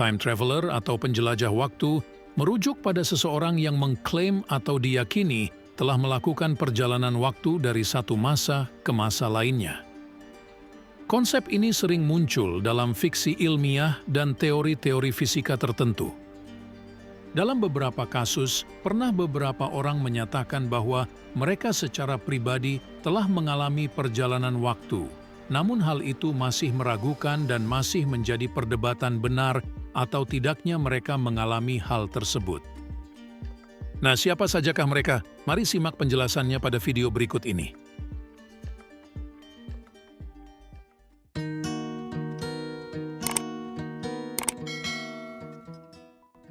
time traveler atau penjelajah waktu merujuk pada seseorang yang mengklaim atau diyakini telah melakukan perjalanan waktu dari satu masa ke masa lainnya. Konsep ini sering muncul dalam fiksi ilmiah dan teori-teori fisika tertentu. Dalam beberapa kasus, pernah beberapa orang menyatakan bahwa mereka secara pribadi telah mengalami perjalanan waktu. Namun hal itu masih meragukan dan masih menjadi perdebatan benar atau tidaknya mereka mengalami hal tersebut. Nah, siapa sajakah mereka? Mari simak penjelasannya pada video berikut ini.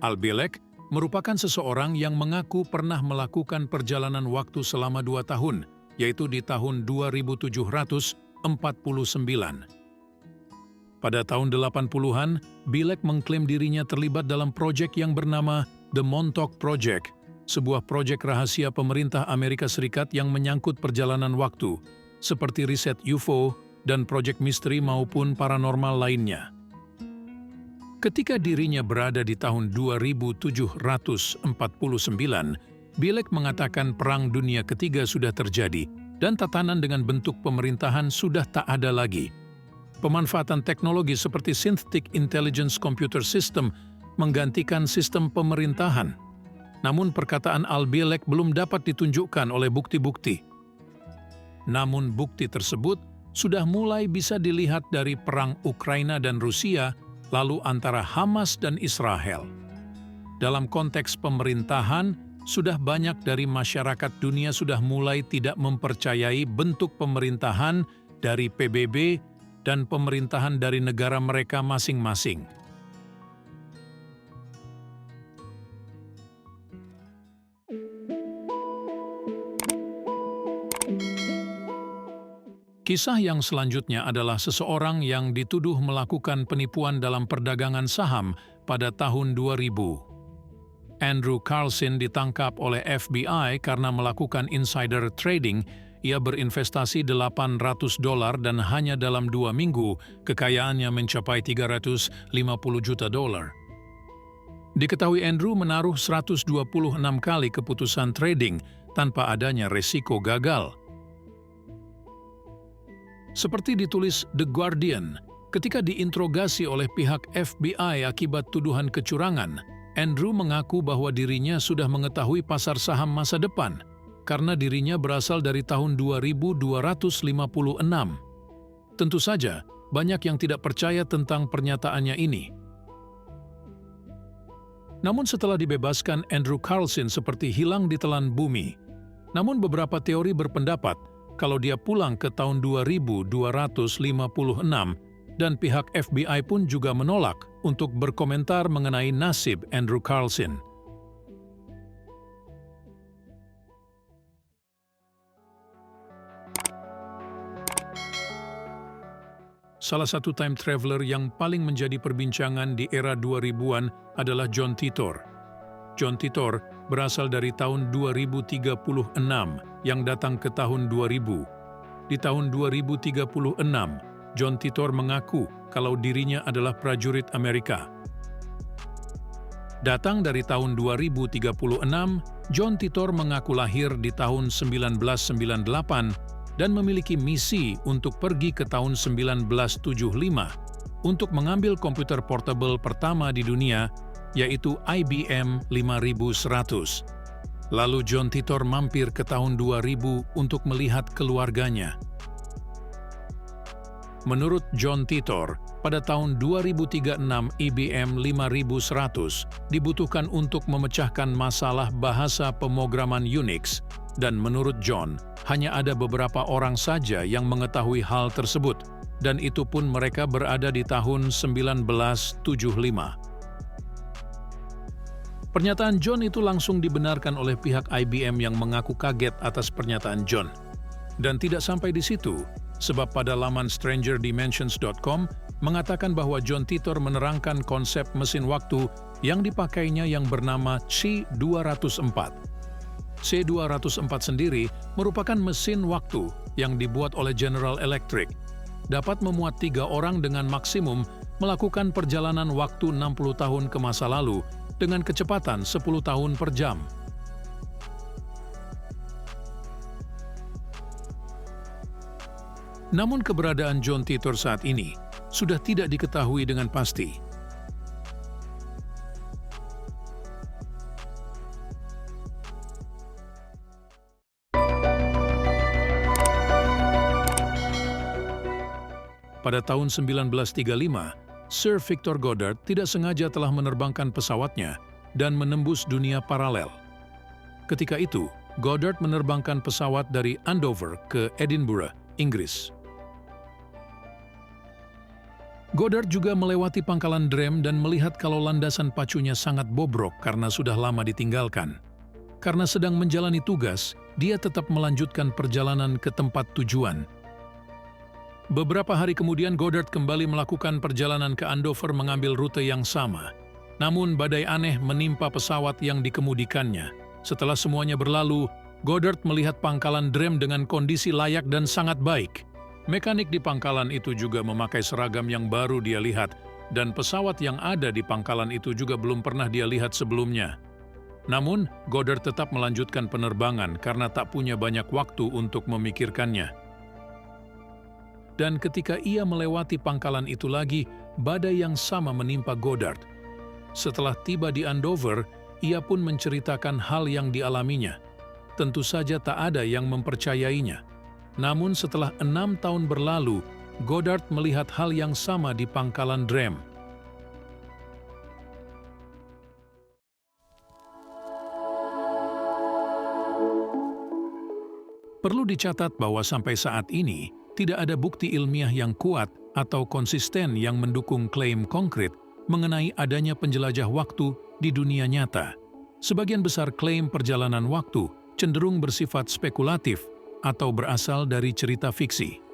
Al Bielek merupakan seseorang yang mengaku pernah melakukan perjalanan waktu selama 2 tahun, yaitu di tahun 2749. Pada tahun 80-an, Bielek mengklaim dirinya terlibat dalam proyek yang bernama The Montauk Project, sebuah proyek rahasia pemerintah Amerika Serikat yang menyangkut perjalanan waktu, seperti riset UFO dan proyek misteri maupun paranormal lainnya. Ketika dirinya berada di tahun 2749, Bielek mengatakan Perang Dunia Ketiga sudah terjadi dan tatanan dengan bentuk pemerintahan sudah tak ada lagi. Pemanfaatan teknologi seperti Synthetic Intelligence Computer System menggantikan sistem pemerintahan. Namun perkataan Al Bielek belum dapat ditunjukkan oleh bukti-bukti. Namun bukti tersebut sudah mulai bisa dilihat dari perang Ukraina dan Rusia, lalu antara Hamas dan Israel. Dalam konteks pemerintahan, sudah banyak dari masyarakat dunia sudah mulai tidak mempercayai bentuk pemerintahan dari PBB dan pemerintahan dari negara mereka masing-masing. Kisah yang selanjutnya adalah seseorang yang dituduh melakukan penipuan dalam perdagangan saham pada tahun 2000. Andrew Carlson ditangkap oleh FBI karena melakukan insider trading. Ia berinvestasi $800 dan hanya dalam 2 minggu kekayaannya mencapai $350 juta. Diketahui Andrew menaruh 126 kali keputusan trading tanpa adanya resiko gagal. Seperti ditulis The Guardian, ketika diinterogasi oleh pihak FBI akibat tuduhan kecurangan, Andrew mengaku bahwa dirinya sudah mengetahui pasar saham masa depan karena dirinya berasal dari tahun 2256. Tentu saja, banyak yang tidak percaya tentang pernyataannya ini. Namun setelah dibebaskan, Andrew Carlson seperti hilang ditelan bumi. Namun beberapa teori berpendapat kalau dia pulang ke tahun 2256 dan pihak FBI pun juga menolak untuk berkomentar mengenai nasib Andrew Carlson. Salah satu time traveler yang paling menjadi perbincangan di era 2000-an adalah John Titor. John Titor berasal dari tahun 2036 yang datang ke tahun 2000. Di tahun 2036, John Titor mengaku kalau dirinya adalah prajurit Amerika. Datang dari tahun 2036, John Titor mengaku lahir di tahun 1998 dan memiliki misi untuk pergi ke tahun 1975 untuk mengambil komputer portable pertama di dunia, yaitu IBM 5100. Lalu John Titor mampir ke tahun 2000 untuk melihat keluarganya. Menurut John Titor, pada tahun 2036 IBM 5100 dibutuhkan untuk memecahkan masalah bahasa pemrograman Unix, dan menurut John, hanya ada beberapa orang saja yang mengetahui hal tersebut, dan itu pun mereka berada di tahun 1975. Pernyataan John itu langsung dibenarkan oleh pihak IBM yang mengaku kaget atas pernyataan John. Dan tidak sampai di situ, sebab pada laman strangerdimensions.com mengatakan bahwa John Titor menerangkan konsep mesin waktu yang dipakainya yang bernama C204. C204 sendiri merupakan mesin waktu yang dibuat oleh General Electric. Dapat memuat 3 orang dengan maksimum melakukan perjalanan waktu 60 tahun ke masa lalu dengan kecepatan 10 tahun per jam. Namun keberadaan John Titor saat ini sudah tidak diketahui dengan pasti. Pada tahun 1935, Sir Victor Goddard tidak sengaja telah menerbangkan pesawatnya dan menembus dunia paralel. Ketika itu, Goddard menerbangkan pesawat dari Andover ke Edinburgh, Inggris. Goddard juga melewati pangkalan Drem dan melihat kalau landasan pacunya sangat bobrok karena sudah lama ditinggalkan. Karena sedang menjalani tugas, dia tetap melanjutkan perjalanan ke tempat tujuan. Beberapa hari kemudian Goddard kembali melakukan perjalanan ke Andover mengambil rute yang sama. Namun badai aneh menimpa pesawat yang dikemudikannya. Setelah semuanya berlalu, Goddard melihat pangkalan Drem dengan kondisi layak dan sangat baik. Mekanik di pangkalan itu juga memakai seragam yang baru dia lihat, dan pesawat yang ada di pangkalan itu juga belum pernah dia lihat sebelumnya. Namun, Goddard tetap melanjutkan penerbangan karena tak punya banyak waktu untuk memikirkannya. Dan ketika ia melewati pangkalan itu lagi, badai yang sama menimpa Goddard. Setelah tiba di Andover, ia pun menceritakan hal yang dialaminya. Tentu saja tak ada yang mempercayainya. Namun setelah 6 tahun berlalu, Goddard melihat hal yang sama di pangkalan Drem. Perlu dicatat bahwa sampai saat ini, tidak ada bukti ilmiah yang kuat atau konsisten yang mendukung klaim konkret mengenai adanya penjelajah waktu di dunia nyata. Sebagian besar klaim perjalanan waktu cenderung bersifat spekulatif atau berasal dari cerita fiksi.